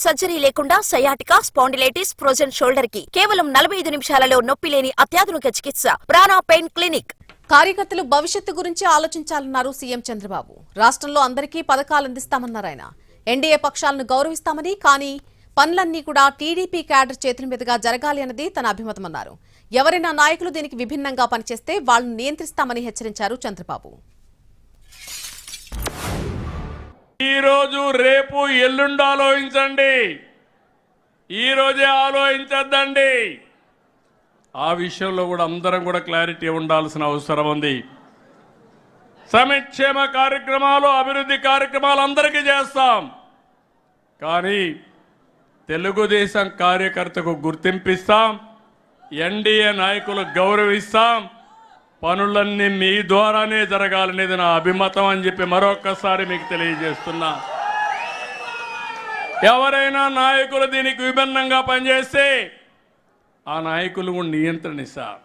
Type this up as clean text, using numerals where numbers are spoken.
Surgery లేకుండా sciatica, spondylitis, frozen shoulder కి కేవలం 45 నిమిషాలలో నొప్పి లేని అత్యాధునిక చికిత్స ప్రాణ పెయిన్ క్లినిక్. కార్యకర్తలు భవిష్యత్తు గురించి ఆలోచించాలన్నారు సీఎం చంద్రబాబు. రాష్ట్రంలో అందరికీ పథకాలు అందిస్తామన్నారు ఆయన. ఎన్డీఏ పక్షాలను గౌరవిస్తామని, కానీ పనులన్నీ కూడా టీడీపీ క్యాడర్ చేతుల మీదుగా జరగాలి అన్నది తన అభిమతమన్నారు. ఎవరైనా నాయకులు దీనికి విభిన్నంగా పనిచేస్తే వాళ్లను నియంత్రిస్తామని హెచ్చరించారు చంద్రబాబు. ఈ రోజు రేపు ఎల్లుండి ఆలోచించండి, ఈ రోజే ఆలోచించద్దండి. ఆ విషయంలో కూడా అందరం కూడా క్లారిటీ ఉండాల్సిన అవసరం ఉంది. సంక్షేమ కార్యక్రమాలు, అభివృద్ధి కార్యక్రమాలు అందరికీ చేస్తాం, కానీ తెలుగుదేశం కార్యకర్తకు గుర్తింపిస్తాం, ఎన్డీఏ నాయకులు గౌరవిస్తాం, పనులన్నీ మీ ద్వారానే జరగాలనేది నా అభిమతం అని చెప్పి మరొక్కసారి మీకు తెలియజేస్తున్నా. ఎవరైనా నాయకులు దీనికి విభిన్నంగా పనిచేస్తే ఆ నాయకులు నియంత్రణ ఇస్తారు.